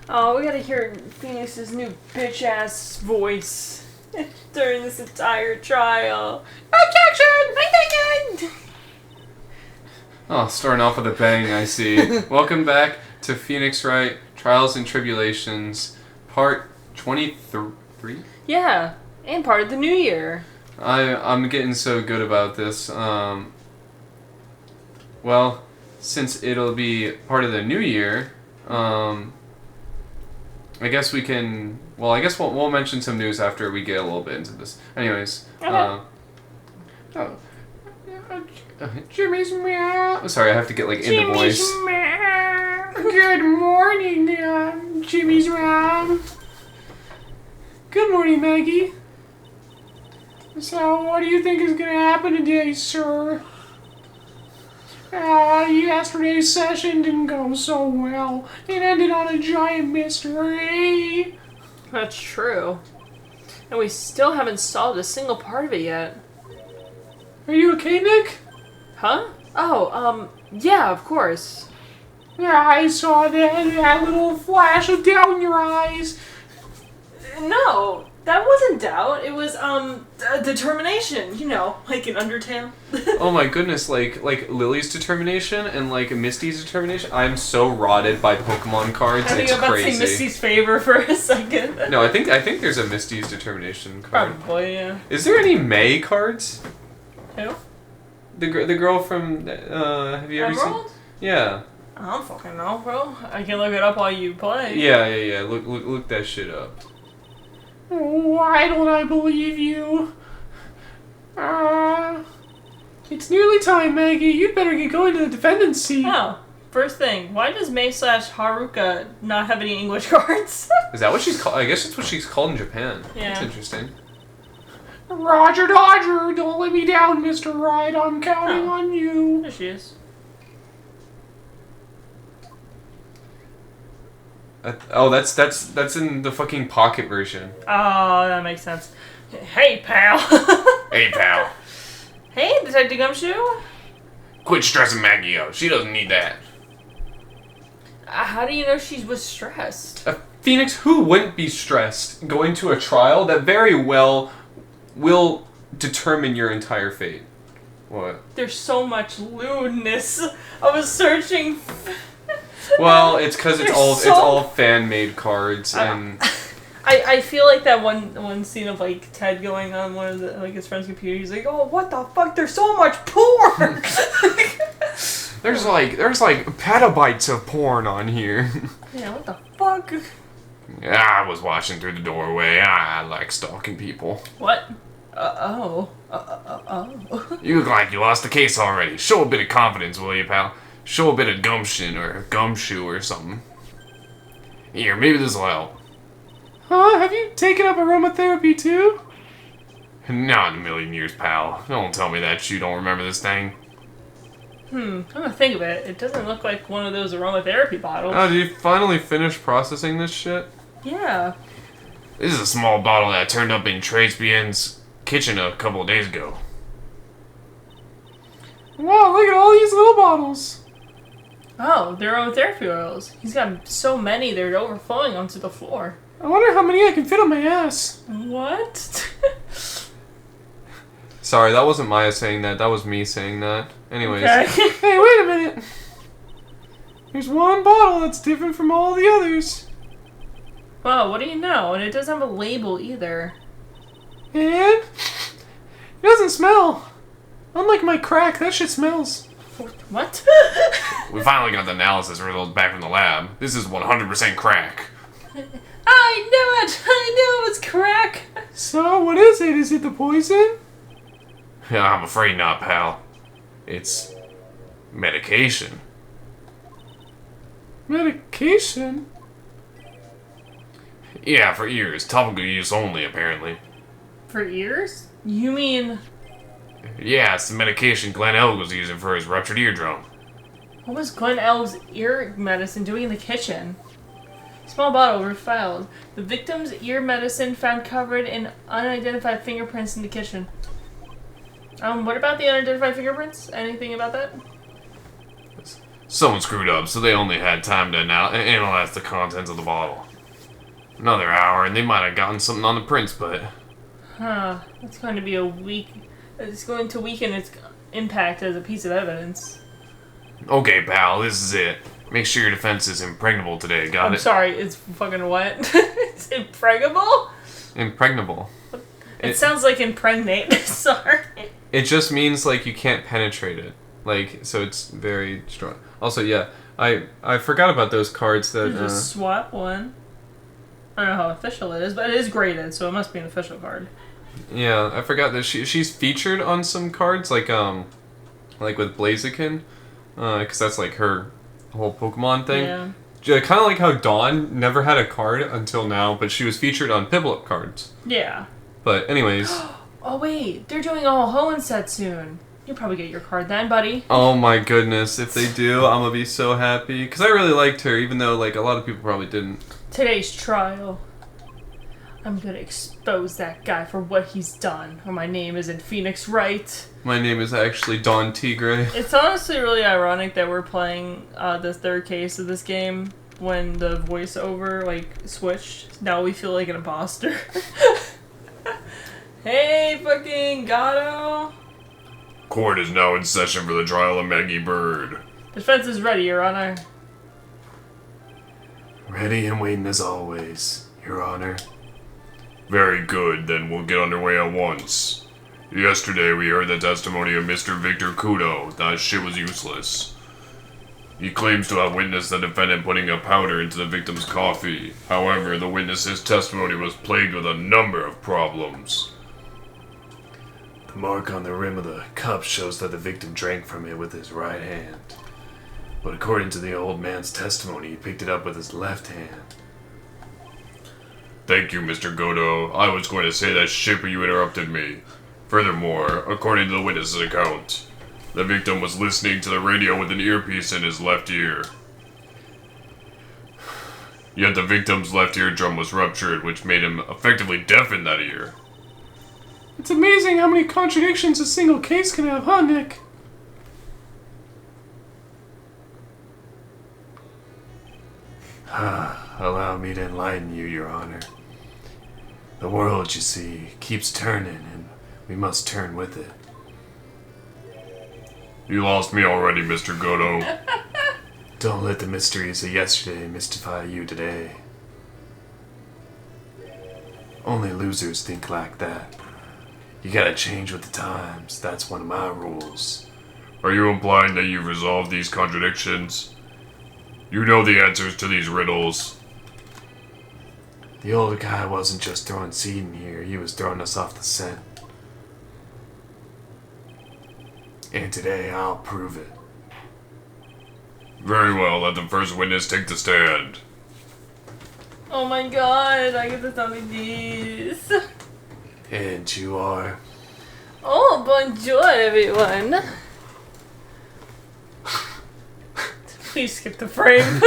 Oh, we gotta hear Phoenix's new bitch-ass voice during this entire trial. Objection! Oh, starting off with a bang, I see. Welcome back to Phoenix Wright, Trials and Tribulations, part 23? Yeah, and part of the new year. I'm getting so good about this. Well, since it'll be part of the new year, I guess we can... Well, I guess we'll mention some news after we get a little bit into this. Anyways. Okay. Jimmy's meow. Sorry, I have to get like in the voice. Meow. Good morning, Jimmy's mom. Good morning, Maggie. So, what do you think is going to happen today, sir? Yesterday's session didn't go so well. It ended on a giant mystery. That's true. And we still haven't solved a single part of it yet. Are you okay, Nick? Huh? Oh, yeah, of course. Yeah, I saw that little flash of doubt in your eyes. No, that wasn't doubt. It was, determination. You know, like in Undertale. Oh my goodness, like Lily's determination and like Misty's determination. I'm so rotted by Pokemon cards. I think it's I'm about crazy. to say Misty's favor for a second. No, I think there's a Misty's determination card. Probably, yeah. Is there any May cards? Who? The girl from have you ever Emerald? seen? Yeah. I don't fucking know, bro. I can look it up while you play. Yeah. Look that shit up. Why don't I believe you? It's nearly time, Maggie. You'd better get going to the defendant's seat. Oh, first thing, why does May/Haruka not have any English cards? Is that what she's called? I guess that's what she's called in Japan. Yeah. That's interesting. Roger Dodger, don't let me down, Mr. Wright. I'm counting on you. There she is. That's in the fucking pocket version. Oh, that makes sense. Hey, pal. Hey, pal. Hey, Detective Gumshoe. Quit stressing Maggie out. She doesn't need that. How do you know she was stressed? Phoenix, who wouldn't be stressed going to a trial that very well will determine your entire fate? What? There's so much lewdness. I was searching. Well, it's because it's There's all fan made cards and. I feel like that one scene of like Ted going on one of the, like his friend's computer. He's like, "Oh, what the fuck? There's so much porn." There's like petabytes of porn on here. Yeah, what the fuck? Yeah, I was watching through the doorway. I like stalking people. What? Oh. You look like you lost the case already. Show a bit of confidence, will you, pal? Show a bit of gumption or gumshoe or something. Here, maybe this'll help. Huh? Have you taken up aromatherapy too? Not in a million years, pal. Don't tell me that you don't remember this thing. I'm gonna think of it. It doesn't look like one of those aromatherapy bottles. Oh, did you finally finish processing this shit? Yeah. This is a small bottle that turned up in Tribulations' kitchen a couple of days ago. Wow, look at all these little bottles. Oh, they're aromatherapy oils. He's got so many they're overflowing onto the floor. I wonder how many I can fit on my ass. What? Sorry, that wasn't Maya saying that. That was me saying that. Anyways. Okay. Hey, wait a minute. There's one bottle that's different from all the others. Well, what do you know? And it doesn't have a label either. And it doesn't smell. Unlike my crack, that shit smells. What? We finally got the analysis results back from the lab. This is 100% crack. I knew it! I knew it was crack! So, what is it? Is it the poison? Yeah, I'm afraid not, pal. It's medication. Medication? Yeah, for ears. Topical use only, apparently. For ears? You mean... Yeah, it's the medication Glenn Elg was using for his ruptured eardrum. What was Glenn Elg's ear medicine doing in the kitchen? Small bottle refiled. The victim's ear medicine found covered in unidentified fingerprints in the kitchen. What about the unidentified fingerprints? Anything about that? Someone screwed up, so they only had time to analyze the contents of the bottle. Another hour, and they might have gotten something on the prints, but... Huh. That's going to be It's going to weaken its impact as a piece of evidence. Okay, pal, this is it. Make sure your defense is impregnable today, got it? I'm sorry, it's fucking what? It's impregnable? Impregnable. It sounds like impregnate. Sorry. It just means, like, you can't penetrate it. Like, so it's very strong. Also, yeah, I forgot about those cards that... Just swap one. I don't know how official it is, but it is graded, so it must be an official card. Yeah, I forgot that she's featured on some cards, like with Blaziken, because that's, like, her whole Pokemon thing. Yeah. Kind of like how Dawn never had a card until now, but she was featured on Piplup cards. Yeah. But anyways... Oh, wait. They're doing a whole Hoenn set soon. You'll probably get your card then, buddy. Oh my goodness, if they do, I'm gonna be so happy. Because I really liked her, even though, like, a lot of people probably didn't. Today's trial. I'm gonna expose that guy for what he's done. Or my name isn't Phoenix Wright. My name is actually Dawn Tigre. It's honestly really ironic that we're playing the third case of this game when the voiceover, like, switched. Now we feel like an imposter. Hey, fucking Gato! Court is now in session for the trial of Maggie Bird. Defense is ready, Your Honor. Ready and waiting as always, Your Honor. Very good, then we'll get underway at once. Yesterday we heard the testimony of Mr. Victor Kudo. That shit was useless. He claims to have witnessed the defendant putting a powder into the victim's coffee. However, the witness's testimony was plagued with a number of problems. The mark on the rim of the cup shows that the victim drank from it with his right hand. But according to the old man's testimony, he picked it up with his left hand. Thank you, Mr. Godo. I was going to say that shit, but you interrupted me. Furthermore, according to the witness's account, the victim was listening to the radio with an earpiece in his left ear. Yet the victim's left eardrum was ruptured, which made him effectively deaf in that ear. It's amazing how many contradictions a single case can have, huh, Nick? Allow me to enlighten you, Your Honor. The world, you see, keeps turning, and we must turn with it. You lost me already, Mr. Godo. Don't let the mysteries of yesterday mystify you today. Only losers think like that. You gotta change with the times. That's one of my rules. Are you implying that you've resolved these contradictions? You know the answers to these riddles. The old guy wasn't just throwing seed in here, he was throwing us off the scent. And today I'll prove it. Very well, let the first witness take the stand. Oh my god, I get to tell me this. And you are? Oh, bonjour, everyone. Please skip the frame.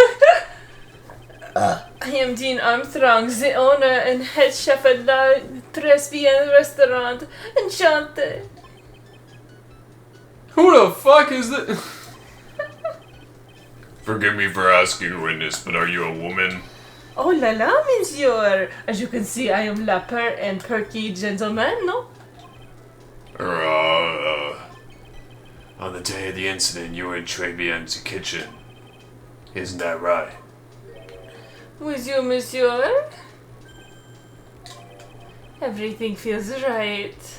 I am Dean Armstrong, the owner and head chef at La Tribulations restaurant. Enchanté. Who the fuck is this? Forgive me for asking, witness, but are you a woman? Oh la la, monsieur. As you can see, I am lapper and perky gentleman, no? On the day of the incident, you were in Tribulations' kitchen. Isn't that right? Monsieur? Everything feels right.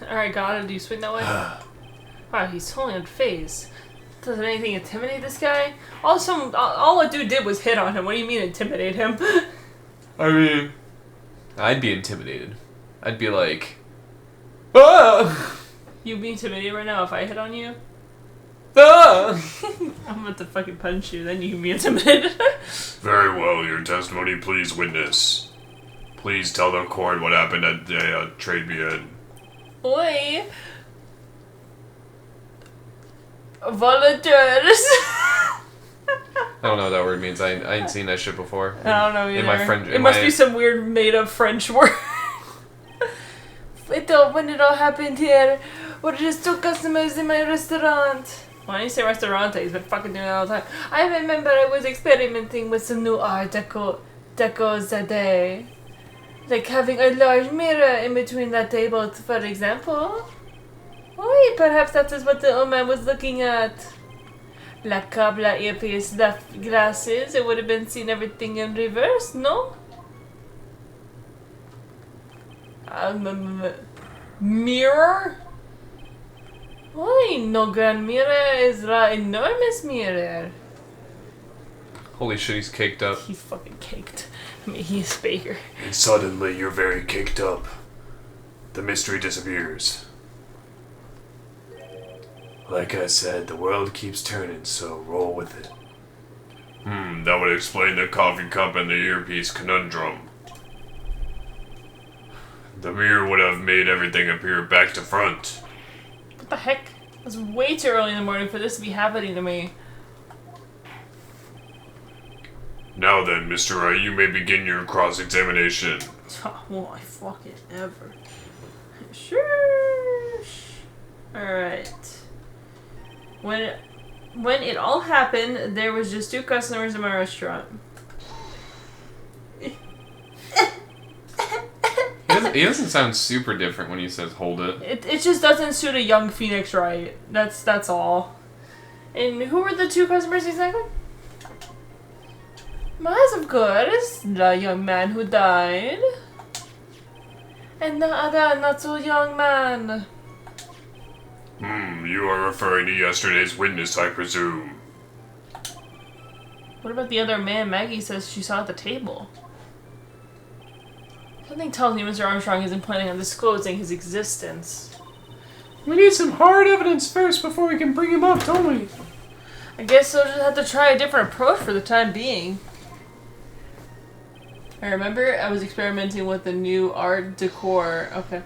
Alright, God, do you swing that way? Wow, he's totally unfazed. Doesn't anything intimidate this guy? All a dude did was hit on him. What do you mean intimidate him? I mean, I'd be intimidated. I'd be like, ah! You'd be intimidated right now if I hit on you? Ah! I'm about to fucking punch you, then you can be intimidated. Very well, your testimony, please, witness. Please tell the court what happened at the Tribulations. Oi. Volunteers. I don't know what that word means. I ain't seen that shit before. I don't know either. In my French, it must be some weird made-up French word. when it all happened here, were just two customers in my restaurant. Why do you say restaurant? He's been fucking doing it all the time. I remember I was experimenting with some new art decos that day. Like having a large mirror in between that table, for example. Oh, perhaps that is what the old man was looking at. La cabla earpiece, the glasses, it would have been seeing everything in reverse, no? Mirror? Why no grand mirror is the enormous mirror. Holy shit, he's caked up. He's fucking caked. I mean, he's Baker. And suddenly you're very caked up. The mystery disappears. Like I said, the world keeps turning, so roll with it. That would explain the coffee cup and the earpiece conundrum. The mirror would have made everything appear back to front. What the heck? It's way too early in the morning for this to be happening to me. Now then, Mr. Wright, you may begin your cross-examination. Won't I fucking ever. Sure. Alright. When it all happened, there was just two customers in my restaurant. He doesn't sound super different when he says hold it. It just doesn't suit a young Phoenix Wright. That's all. And who were the two customers exactly? Mas, of course, the young man who died. And the other not so young man. You are referring to yesterday's witness, I presume. What about the other man Maggie says she saw at the table? Something tells me Mr. Armstrong isn't planning on disclosing his existence. We need some hard evidence first before we can bring him up, don't we? I guess we'll just have to try a different approach for the time being. I remember I was experimenting with the new art decor. Okay.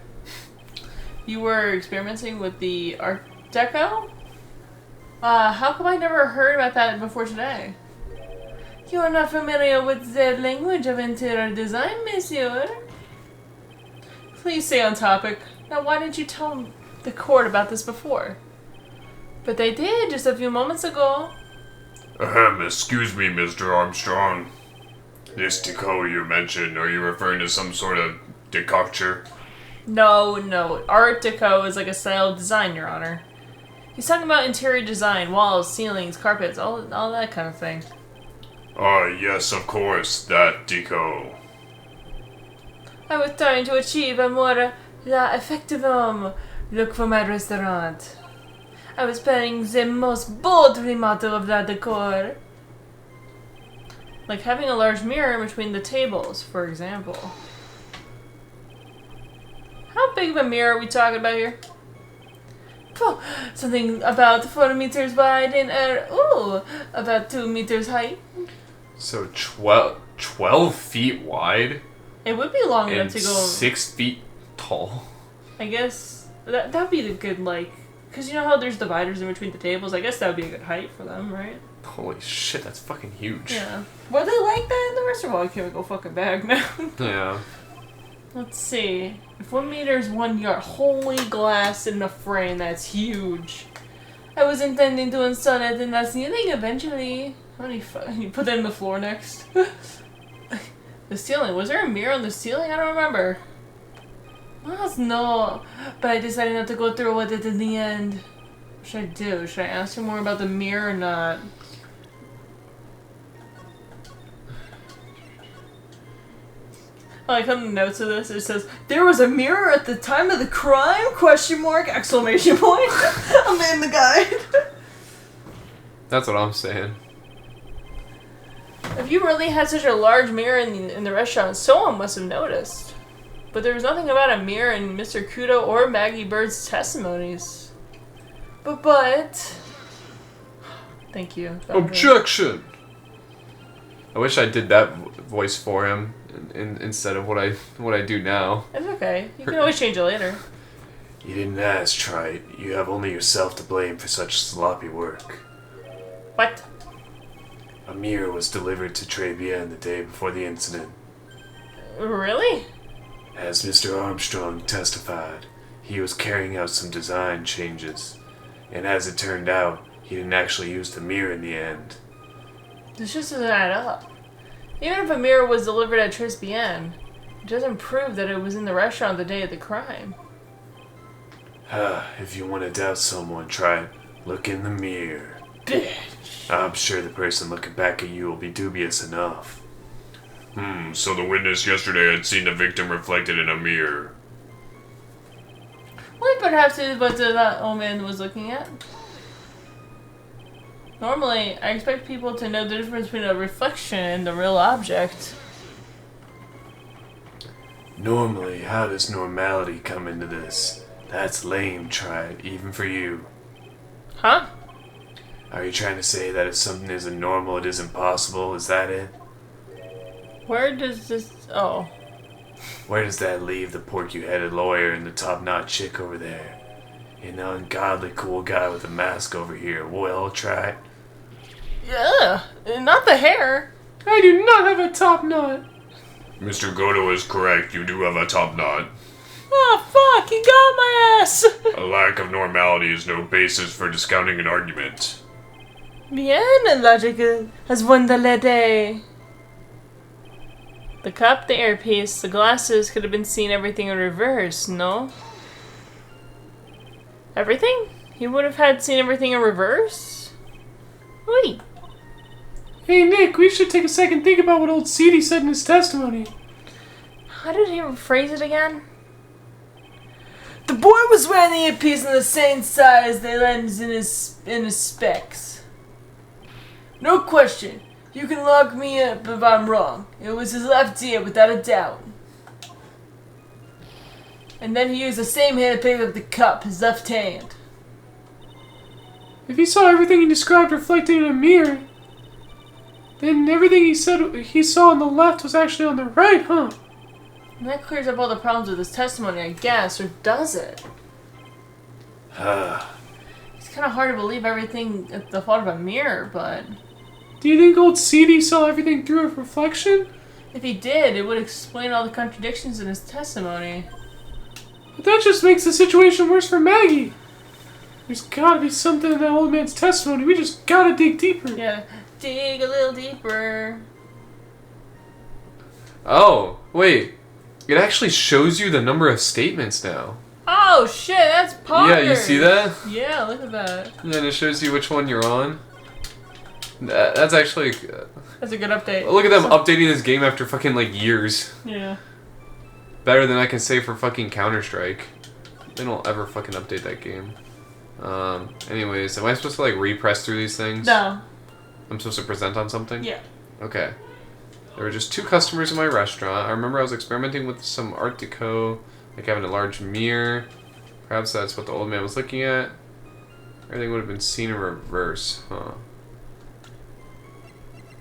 You were experimenting with the art deco? How come I never heard about that before today? You are not familiar with the language of interior design, monsieur. Please stay on topic. Now, why didn't you tell the court about this before? But they did just a few moments ago. Excuse me, Mr. Armstrong. This deco you mentioned, are you referring to some sort of decoction? No. Art deco is like a style of design, Your Honor. He's talking about interior design, walls, ceilings, carpets, all that kind of thing. Yes, of course, that deco. I was trying to achieve a more effective look for my restaurant. I was planning the most bold remodel of the decor. Like having a large mirror in between the tables, for example. How big of a mirror are we talking about here? Oh, something about 4 meters wide and about 2 meters high. So 12 feet wide? It would be long and enough to go 6 feet tall. I guess that'd be the good, like, because you know how there's dividers in between the tables? I guess that would be a good height for them, right? Holy shit, that's fucking huge. Yeah. Were they like that in the restaurant? Well, I can't go fucking back now. Yeah. Let's see. If 1 meter is 1 yard, holy glass in the frame, that's huge. I was intending to install it in the ceiling eventually. How many you put that in the floor next? The ceiling. Was there a mirror on the ceiling? I don't remember. No. But I decided not to go through with it in the end. What should I do? Should I ask him more about the mirror or not? I like on the notes of this, it says, there was a mirror at the time of the crime? Exclamation point. I'm in the guide. That's what I'm saying. If you really had such a large mirror in the restaurant, someone must have noticed. But there was nothing about a mirror in Mr. Kudo or Maggie Bird's testimonies. But... Thank you. Objection! I wish I did that voice for him instead of what I do now. It's okay. You can always change it later. You didn't ask, Trite. You have only yourself to blame for such sloppy work. What? A mirror was delivered to Tribulations the day before the incident. Really? As Mr. Armstrong testified, he was carrying out some design changes, and as it turned out, he didn't actually use the mirror in the end. This just doesn't add up. Even if a mirror was delivered at Tribulations, it doesn't prove that it was in the restaurant the day of the crime. If you want to doubt someone, try it. Look in the mirror. Bitch. I'm sure the person looking back at you will be dubious enough. So the witness yesterday had seen the victim reflected in a mirror. Well, perhaps it was what that old man was looking at. Normally, I expect people to know the difference between a reflection and the real object. Normally, how does normality come into this? That's lame, try it, even for you. Huh? Are you trying to say that if something isn't normal, it isn't possible? Is that it? Where does this... Oh. Where does that leave the porky-headed lawyer and the top-notch chick over there? And the ungodly cool guy with the mask over here? Well, try it. Yeah, not the hair. I do not have a top knot. Mr. Goto is correct, you do have a top knot. Oh, fuck, he got my ass. A lack of normality is no basis for discounting an argument. Bien, logic has won the day. The cup, the earpiece, the glasses could have been seen everything in reverse, no? Everything? He would have had seen everything in reverse? Wait. Hey Nick, we should take a second think about what old Seedy said in his testimony. How did he rephrase it again? The boy was wearing the earpiece in the same size the lens in his specs. No question. You can lock me up if I'm wrong. It was his left ear without a doubt. And then he used the same hand to pick up the cup, his left hand. If he saw everything he described reflected in a mirror, then everything he said he saw on the left was actually on the right, huh? And that clears up all the problems with his testimony, I guess, or does it? It's kind of hard to believe everything at the thought of a mirror, but... Do you think old Seedy saw everything through a reflection? If he did, it would explain all the contradictions in his testimony. But that just makes the situation worse for Maggie. There's gotta be something in that old man's testimony. We just gotta dig deeper. Yeah, dig a little deeper. Oh, wait. It actually shows you the number of statements now. Oh shit, that's Potter! Yeah, you see that? Yeah, look at that. And then it shows you which one you're on. That's actually... That's a good update. Look at them updating this game after fucking, like, years. Yeah. Better than I can say for fucking Counter-Strike. They don't ever fucking update that game. Anyways, am I supposed to, like, repress through these things? No. I'm supposed to present on something? Yeah. Okay. There were just 2 customers in my restaurant. I remember I was experimenting with some art deco, like having a large mirror. Perhaps that's what the old man was looking at. Everything would have been seen in reverse, huh?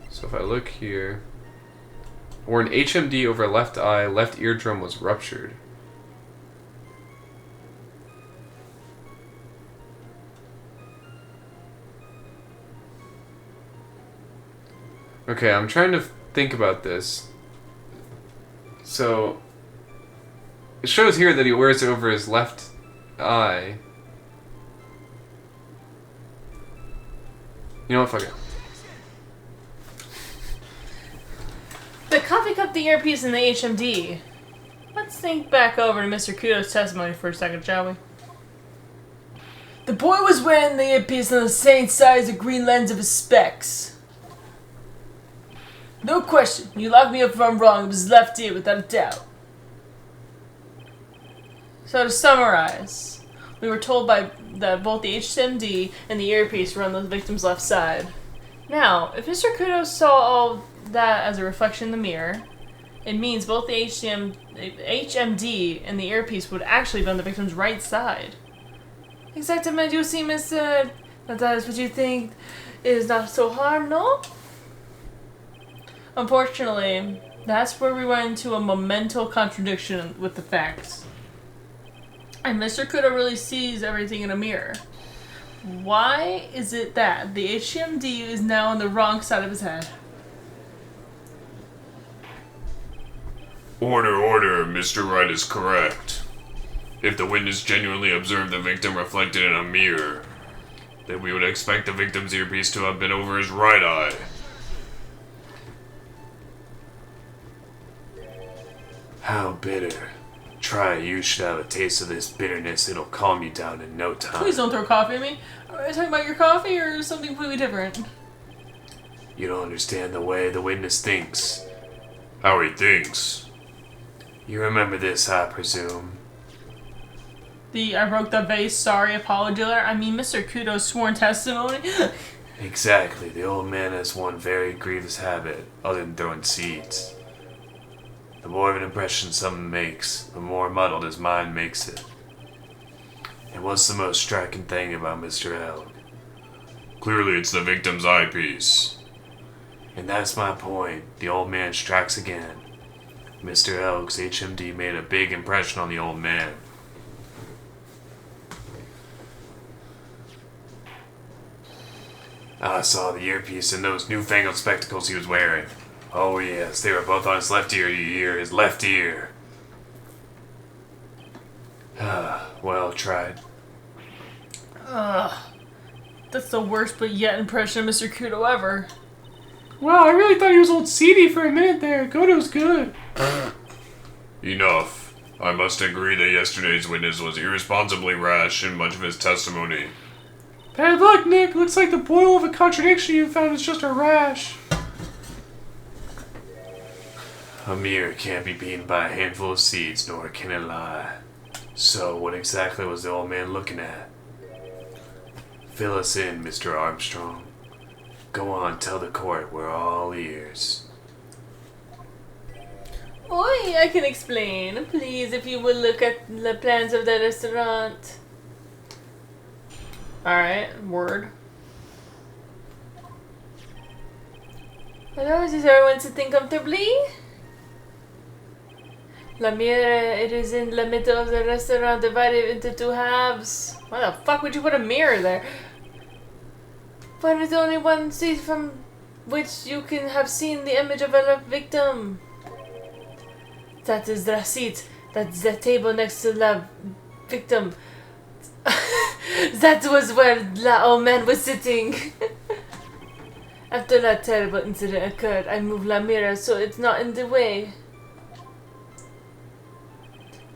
So if I look here... Wore an HMD over left eye, left eardrum was ruptured. Okay, I'm trying to think about this. So, it shows here that he wears it over his left eye. You know what, fuck it. The coffee cup, the earpiece, and the HMD. Let's think back over to Mr. Kudo's testimony for a second, shall we? The boy was wearing the earpiece on the same size the green lens of his specs. No question. You lock me up if I'm wrong. It was his left ear without a doubt. So to summarize, we were told that both the HMD and the earpiece were on the victim's left side. Now, if Mr. Kudo saw all that as a reflection in the mirror, it means both the HMD and the earpiece would actually be on the victim's right side. Exactamente, you see, Mr. That is what you think is not so hard, no? Unfortunately, that's where we run into a monumental contradiction with the facts. And Mr. Kudo really sees everything in a mirror. Why is it that the HMD is now on the wrong side of his head? Order, Mr. Wright is correct. If the witness genuinely observed the victim reflected in a mirror, then we would expect the victim's earpiece to have been over his right eye. How bitter. Try it, you should have a taste of this bitterness. It'll calm you down in no time. Please don't throw coffee at me. Are we talking about your coffee or something completely different? You don't understand the way the witness thinks. How he thinks. You remember this, I presume. I broke the vase, sorry, apology letter. I mean, Mr. Kudo's sworn testimony. Exactly. The old man has one very grievous habit, other than throwing seeds. The more of an impression someone makes, the more muddled his mind makes it. And what's the most striking thing about Mr. Elk? Clearly it's the victim's eyepiece. And that's my point. The old man strikes again. Mr. Elk's HMD made a big impression on the old man. I saw the earpiece and those newfangled spectacles he was wearing. Oh yes, they were both on his left ear, you hear, his left ear. Well tried. That's the worst but yet impression of Mr. Kudo ever. Wow, I really thought he was old seedy for a minute there. Goto's good. Enough. I must agree that yesterday's witness was irresponsibly rash in much of his testimony. Bad luck, Nick. Looks like the boil of a contradiction you found is just a rash. A mirror can't be beaten by a handful of seeds, nor can it lie. So, what exactly was the old man looking at? Fill us in, Mr. Armstrong. Go on, tell the court, we're all ears. Oi, I can explain. Please, if you will look at the plans of the restaurant. Alright, word. Hello, is everyone sitting comfortably? La mirror, it is in the middle of the restaurant, divided into two halves. Why the fuck would you put a mirror there? But it's only one seat from which you can have seen the image of a victim. That is the seat. That's the table next to the victim. That was where the old man was sitting. After that terrible incident occurred, I moved the mirror so it's not in the way.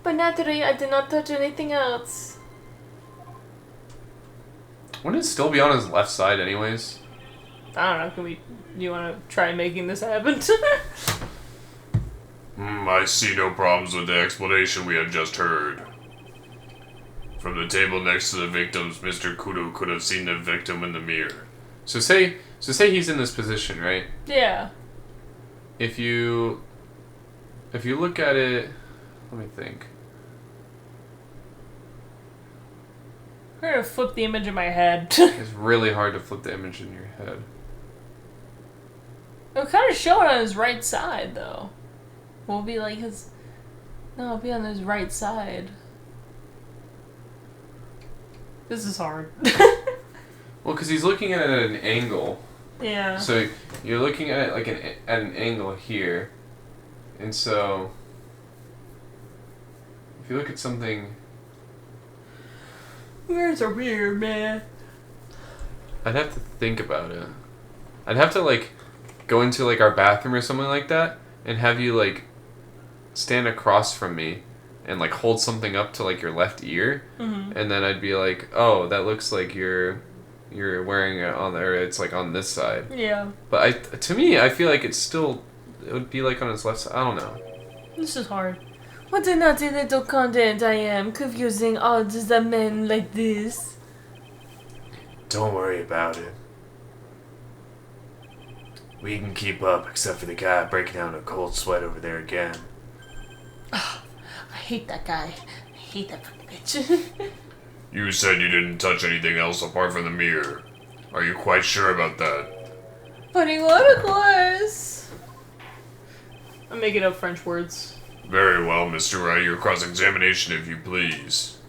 But naturally, I did not touch anything else. Wouldn't it still be on his left side anyways? I don't know, you want to try making this happen? I see no problems with the explanation we have just heard. From the table next to the victims, Mr. Kudo could have seen the victim in the mirror. So say he's in this position, right? Yeah. If you look at it, let me think. I'm gonna flip the image in my head. It's really hard to flip the image in your head. It'll kind of show it on his right side, though. Will be like his... No, it'll be on his right side. This is hard. Well, because he's looking at it at an angle. Yeah. So you're looking at it like at an angle here. And so... if you look at something... Mirrors are weird, man. I'd have to think about it. I'd have to, like, go into, like, our bathroom or something like that and have you, like, stand across from me and, like, hold something up to, like, your left ear. Mm-hmm. And then I'd be like, oh, that looks like you're wearing it on there. It's, like, on this side. Yeah. But to me, I feel like it would be, like, on his left side. I don't know. This is hard. What a naughty little content I am, confusing all the men like this. Don't worry about it. We can keep up, except for the guy breaking out in a cold sweat over there again. I hate that guy. I hate that fucking bitch. You said you didn't touch anything else apart from the mirror. Are you quite sure about that? Funny what, of course. I'm making up French words. Very well, Mr. Wright. Your cross-examination, if you please.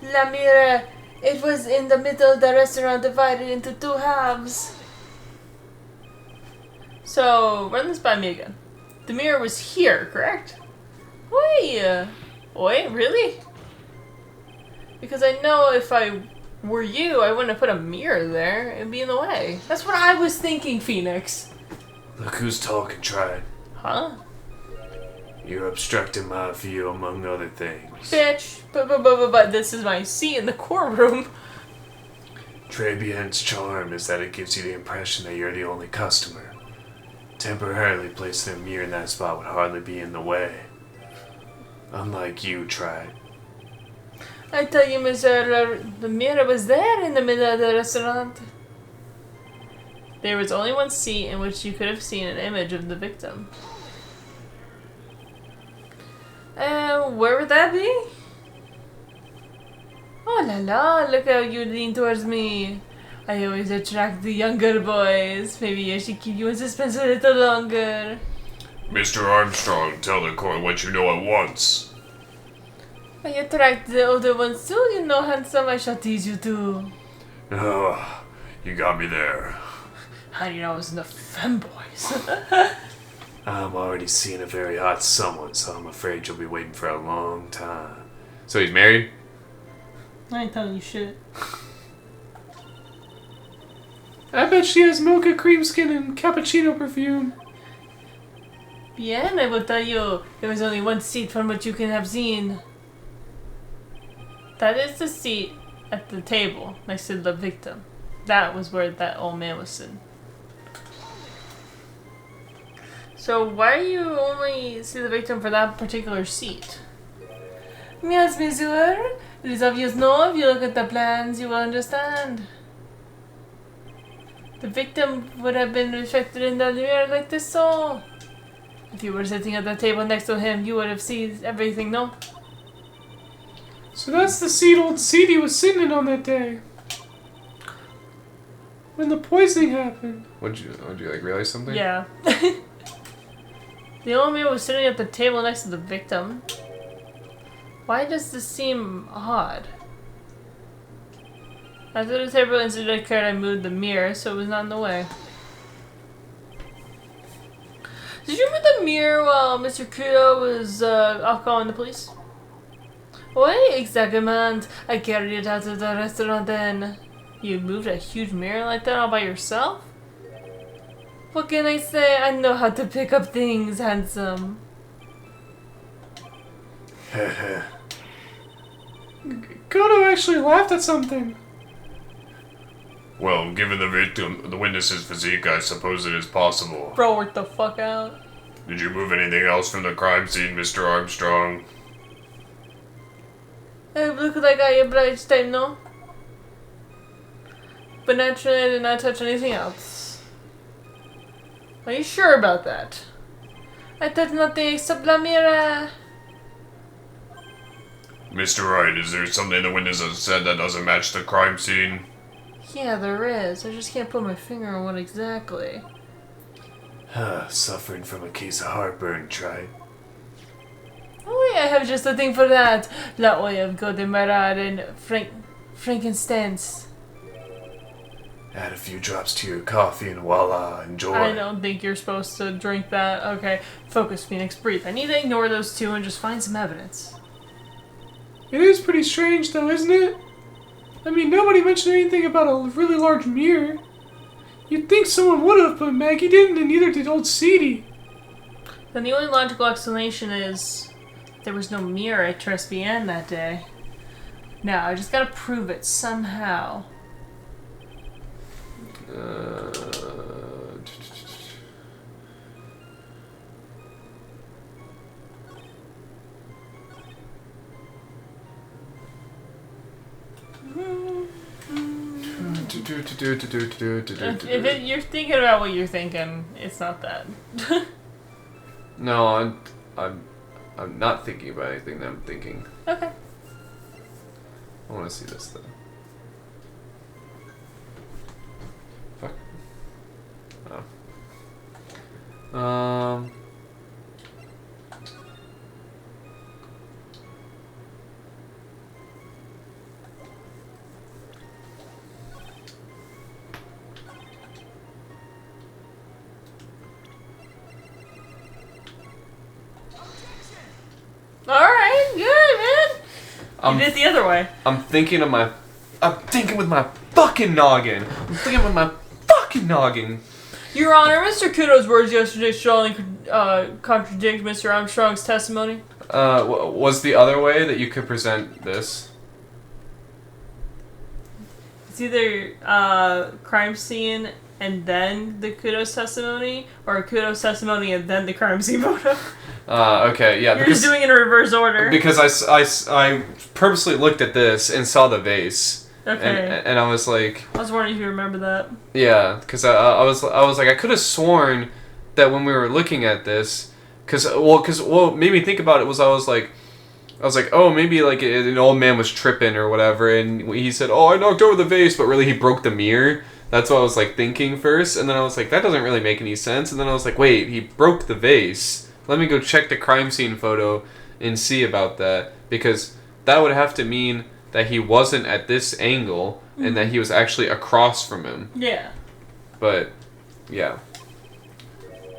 La mirror. It was in the middle of the restaurant, divided into two halves. So, run this by me again. The mirror was here, correct? Wait, really? Because I know if I were you, I wouldn't have put a mirror there. It'd be in the way. That's what I was thinking, Phoenix. Look who's talking, Tried. Huh? You're obstructing my view, among other things. Bitch. But this is my seat in the courtroom. Tribulations' charm is that it gives you the impression that you're the only customer. Temporarily placing a mirror in that spot would hardly be in the way. Unlike you, Tried. I tell you, Mr. The mirror was there in the middle of the restaurant. There was only one seat in which you could have seen an image of the victim. Where would that be? Oh la la, look how you lean towards me. I always attract the younger boys. Maybe I should keep you in suspense a little longer. Mr. Armstrong, tell the court what you know at once. I attract the older ones too, you know, handsome. I shall tease you too. Oh, you got me there. How do you know I was in the femboys? I'm already seeing a very hot someone, so I'm afraid you'll be waiting for a long time. So he's married? I ain't telling you shit. I bet she has mocha cream skin and cappuccino perfume. Bien, I will tell you, there was only one seat from which you can have seen. That is the seat at the table next to the victim. That was where that old man was sitting. So why do you only see the victim for that particular seat? Yes, monsieur. It is obvious no, if you look at the plans, you will understand. The victim would have been reflected in the mirror like this, so. If you were sitting at the table next to him, you would have seen everything, no? So that's the seat old Seedy was sitting in on that day. When the poisoning happened. Would you like realize something? Yeah. The old man was sitting at the table next to the victim. Why does this seem odd? After the terrible incident occurred, I moved the mirror so it was not in the way. Did you move the mirror while Mr. Kudo was off calling the police? Oui, exactement. I carried it out of the restaurant then. You moved a huge mirror like that all by yourself? What can I say? I know how to pick up things, handsome. Kodo actually laughed at something. Well, given the witness's physique, I suppose it is possible. Bro, work the fuck out. Did you move anything else from the crime scene, Mr. Armstrong? It looked like I obliged time, no? But naturally, I did not touch anything else. Are you sure about that? I touched nothing except la mirror. Mr. Wright, is there something the witness has said that doesn't match the crime scene? Yeah, there is. I just can't put my finger on what exactly. Suffering from a case of heartburn, Tried. Oh yeah, I have just a thing for that. La oil of golden marad and frankincense. Add a few drops to your coffee and voila, enjoy. I don't think you're supposed to drink that. Okay, focus, Phoenix, breathe. I need to ignore those two and just find some evidence. It is pretty strange though, isn't it? I mean, nobody mentioned anything about a really large mirror. You'd think someone would have, but Maggie didn't, and neither did old Seedy. Then the only logical explanation is there was no mirror at Tribulations that day. Now, I just gotta prove it somehow. If you're thinking about what you're thinking, it's not that. No, I'm not thinking about anything that I'm thinking. Okay. I want to see this though. Fuck. Oh. You did it the other way. I'm thinking with my fucking noggin. Your Honor, Mr. Kudo's words yesterday strongly contradict Mr. Armstrong's testimony. Was the other way that you could present this? It's either crime scene and then the Kudo's testimony, or Kudo's testimony and then the crime scene photo. Okay, yeah. You're just doing it in reverse order. Because I purposely looked at this and saw the vase. Okay. And I was like... I was wondering if you remember that. Yeah, because I was like, I could have sworn that when we were looking at this... Because what made me think about it was I was like, oh, maybe like an old man was tripping or whatever, and he said, oh, I knocked over the vase, but really he broke the mirror. That's what I was like thinking first, and then I was like, that doesn't really make any sense, and then I was like, wait, he broke the vase. Let me go check the crime scene photo and see about that, because that would have to mean that he wasn't at this angle, and that he was actually across from him. Yeah. But, yeah.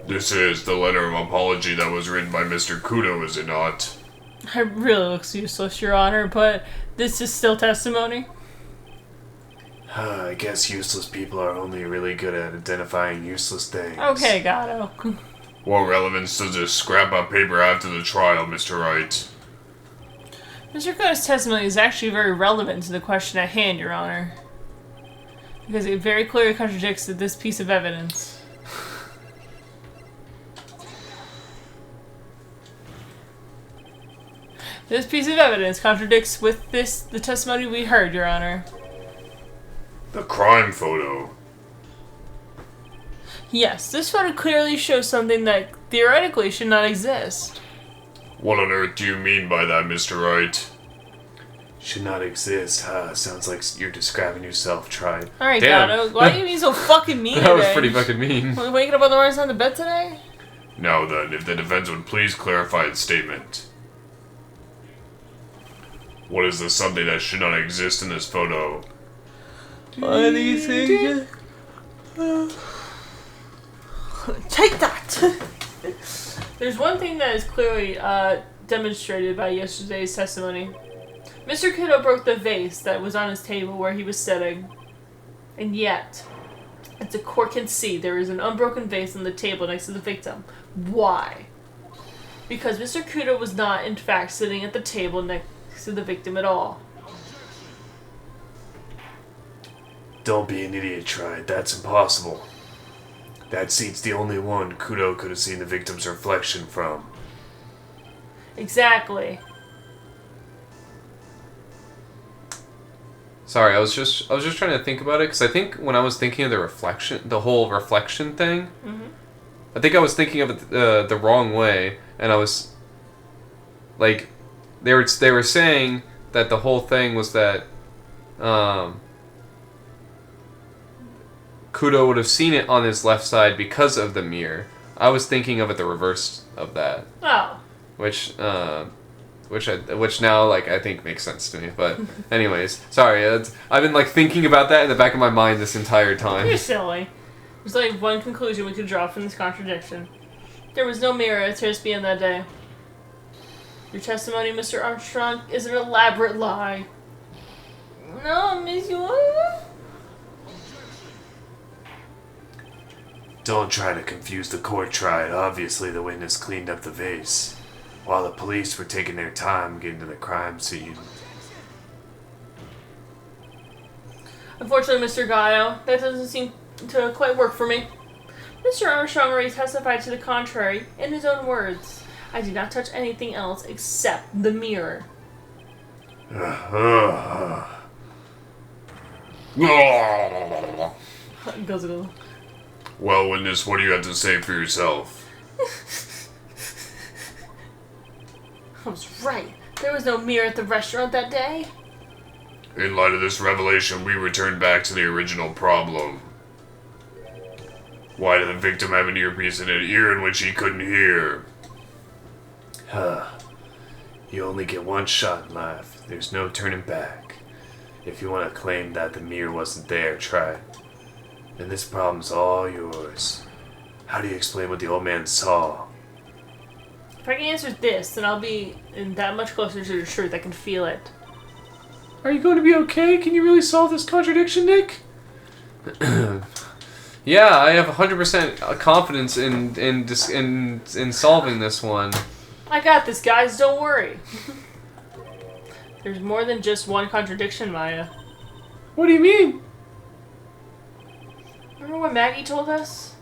This is the letter of apology that was written by Mr. Kudo, is it not? It really looks useless, Your Honor, but this is still testimony. I guess useless people are only really good at identifying useless things. Okay, Gato. What relevance does this scrap of paper have to the trial, Mr. Wright? Mr. Kudo's testimony is actually very relevant to the question at hand, Your Honor. Because it very clearly contradicts this piece of evidence. This piece of evidence contradicts with the testimony we heard, Your Honor. The crime photo. Yes, this photo clearly shows something that theoretically should not exist. What on earth do you mean by that, Mr. Wright? Should not exist, huh? Sounds like you're describing yourself, Tribe. Alright, Damn. Gato, why are you being so fucking mean That was today? pretty fucking mean. Are we waking up on the wrong side of the bed today? Now then, if the defense would please clarify its statement. What is the something that should not exist in this photo? What do you think? Take that! There's one thing that is clearly demonstrated by yesterday's testimony. Mr. Kudo broke the vase that was on his table where he was sitting. And yet, as the court can see, there is an unbroken vase on the table next to the victim. Why? Because Mr. Kudo was not, in fact, sitting at the table next to the victim at all. Don't be an idiot, Tribe. That's impossible. That seat's the only one Kudo could have seen the victim's reflection from. Exactly. Sorry, I was just trying to think about it, because I think when I was thinking of the whole reflection thing, I think I was thinking of it the wrong way, and I was like, they were saying that the whole thing was that Kudo would have seen it on his left side because of the mirror. I was thinking of it the reverse of that. Oh. Which now, like, I think makes sense to me. But anyways, sorry. I've been, like, thinking about that in the back of my mind this entire time. You're silly. There's like one conclusion we could draw from this contradiction. There was no mirror at Tribulations that day. Your testimony, Mr. Armstrong, is an elaborate lie. No, Miss you. Don't try to confuse the court, Tribe. Obviously, the witness cleaned up the vase, while the police were taking their time getting to the crime scene. Unfortunately, Mr. Gatto, that doesn't seem to quite work for me. Mr. Armstrong already testified to the contrary in his own words. I did not touch anything else except the mirror. Guzzle. Well, witness, what do you have to say for yourself? I was right. There was no mirror at the restaurant that day. In light of this revelation, we return back to the original problem. Why did the victim have an earpiece in an ear in which he couldn't hear? You only get one shot in life. There's no turning back. If you want to claim that the mirror wasn't there, try it. And this problem's all yours. How do you explain what the old man saw? If I can answer this, then I'll be that much closer to the truth. I can feel it. Are you going to be okay? Can you really solve this contradiction, Nick? Yeah, I have 100% confidence in solving this one. I got this, guys. Don't worry. There's more than just one contradiction, Maya. What do you mean? Remember what Maggie told us?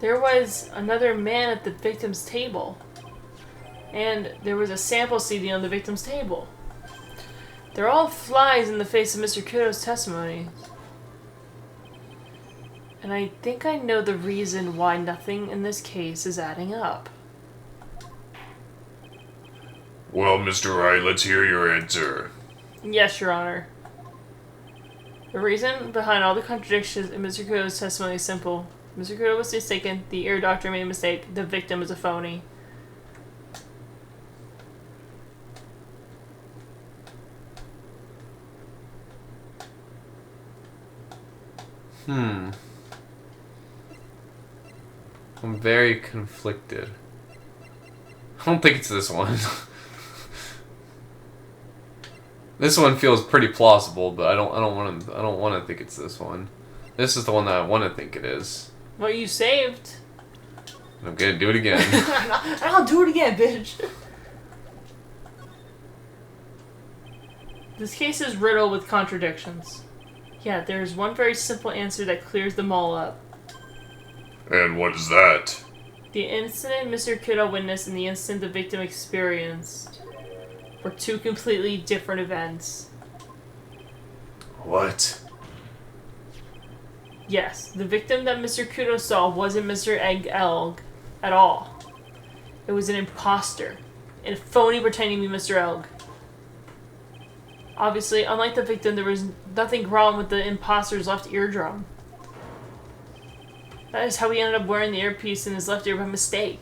There was another man at the victim's table. And there was a sample CD on the victim's table. They're all flies in the face of Mr. Kudo's testimony. And I think I know the reason why nothing in this case is adding up. Well, Mr. Wright, let's hear your answer. Yes, Your Honor. The reason behind all the contradictions in Mr. Kudo's testimony is simple. Mr. Kudo was mistaken, the ear doctor made a mistake, the victim is a phony. I'm very conflicted. I don't think it's this one. This one feels pretty plausible, but I don't want to think it's this one. This is the one that I want to think it is. Well, you saved. I'm gonna do it again. I'll do it again, bitch. This case is riddled with contradictions. Yeah, there's one very simple answer that clears them all up. And what is that? The incident Mr. Kudo witnessed and the incident the victim experienced were two completely different events. What? Yes, the victim that Mr. Kudo saw wasn't Mr. Elg at all. It was an imposter, and a phony pretending to be Mr. Elg. Obviously, unlike the victim, there was nothing wrong with the imposter's left eardrum. That is how he ended up wearing the earpiece in his left ear by mistake.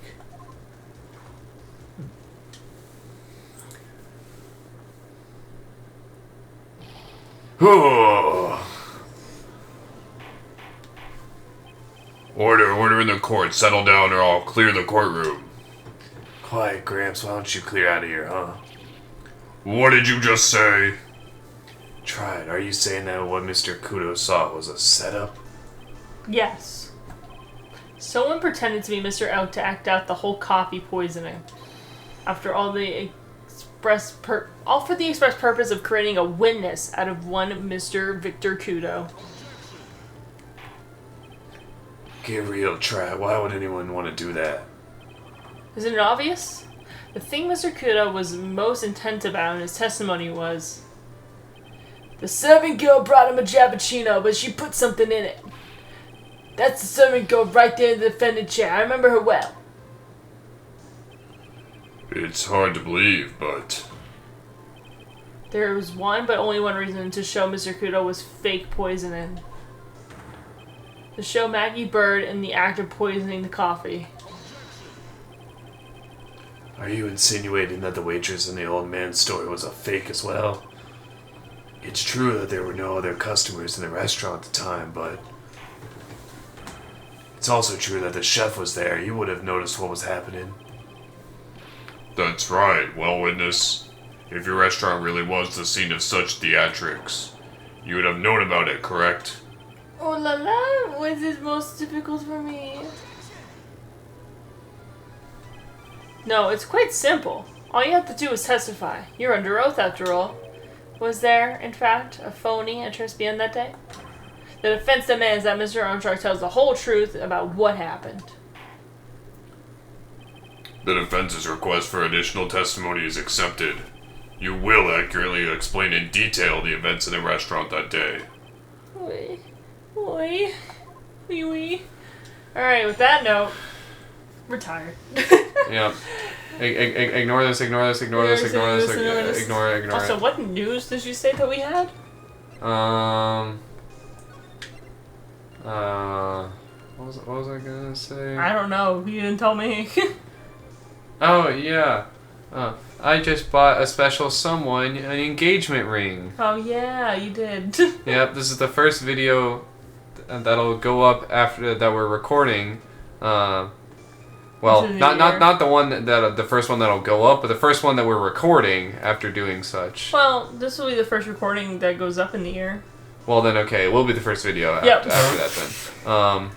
Order in the court. Settle down or I'll clear the courtroom. Quiet, Gramps. Why don't you clear out of here, huh? What did you just say? Try it. Are you saying that what Mr. Kudo saw was a setup? Yes. Someone pretended to be Mr. Elg to act out the whole coffee poisoning. After all for the express purpose of creating a witness out of one Mr. Victor Kudo. Get real, try it. Why would anyone want to do that? Isn't it obvious? The thing Mr. Kudo was most intent about in his testimony was, the servant girl brought him a cappuccino, but she put something in it. That's the servant girl right there in the defendant chair. I remember her well. It's hard to believe, but... There was one, but only one reason to show Mr. Kudo was fake poisoning. To show Maggie Bird in the act of poisoning the coffee. Are you insinuating that the waitress in the old man's story was a fake as well? It's true that there were no other customers in the restaurant at the time, but... It's also true that the chef was there. He would have noticed what was happening. That's right. Well, witness, if your restaurant really was the scene of such theatrics, you would have known about it, correct? Oh la la, was this most difficult for me? No, it's quite simple. All you have to do is testify. You're under oath after all. Was there, in fact, a phony at Tribulations that day? The defense demands that Mr. Armstrong tells the whole truth about what happened. The defense's request for additional testimony is accepted. You will accurately explain in detail the events in the restaurant that day. Oi. Oi. Wee wee. Alright, with that note, we're tired. Yeah. Ignore this. Ignore it. Also, what news did you say that we had? What was I gonna say? I don't know. You didn't tell me. Oh yeah. I just bought a special someone an engagement ring. Oh yeah, you did. Yep, this is the first video that'll go up after that we're recording. Well, Into the not new year. not the one that the first one that'll go up, but the first one that we're recording after doing such. Well, this will be the first recording that goes up in the year. Well, then okay, it will be the first video Yep. after that then.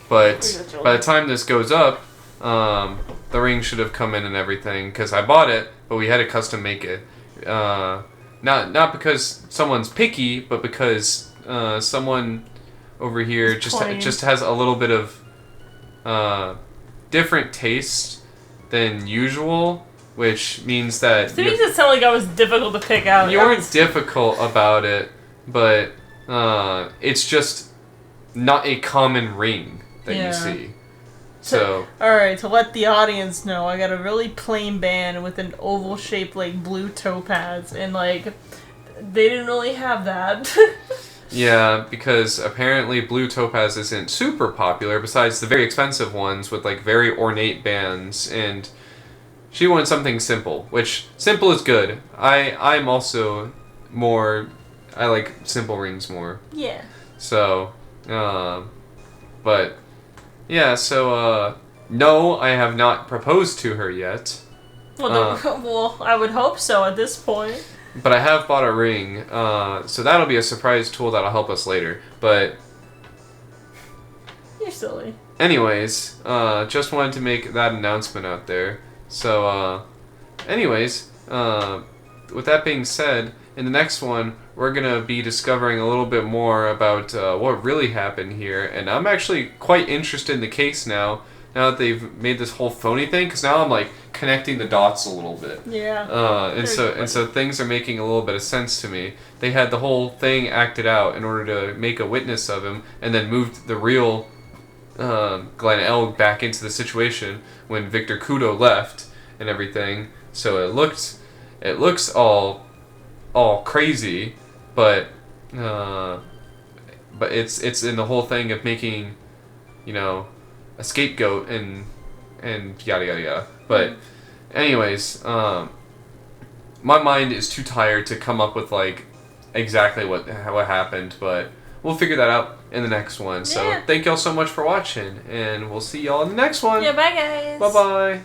But by the time this goes up, the ring should have come in and everything because I bought it, but we had to custom make it. Not because someone's picky, but because someone over here just has a little bit of different taste than usual, which means that It makes it sound like I was difficult to pick out. you weren't difficult about it, but it's just not a common ring that you see. So Alright, to let the audience know, I got a really plain band with an oval shaped like blue topaz, and like they didn't really have that. yeah, because apparently blue topaz isn't super popular besides the very expensive ones with like very ornate bands, and she wanted something simple, which simple is good. I'm also more, I like simple rings more. Yeah. So, but yeah, so no, I have not proposed to her yet. Well, well, I would hope so at this point. But I have bought a ring, so that'll be a surprise tool that'll help us later. But You're silly. anyways, just wanted to make that announcement out there. So, anyways, with that being said, in the next one, we're going to be discovering a little bit more about what really happened here. And I'm actually quite interested in the case now that they've made this whole phony thing, because now I'm like connecting the dots a little bit. Yeah. And so things are making a little bit of sense to me. They had the whole thing acted out in order to make a witness of him, and then moved the real Glenn L back into the situation when Victor Kudo left and everything. So it looks all crazy, but it's in the whole thing of making, a scapegoat and yada yada yada. But anyways, my mind is too tired to come up with like exactly what happened, but we'll figure that out in the next one. So Yeah. thank y'all so much for watching, and we'll see y'all in the next one. Yeah, bye guys. Bye bye.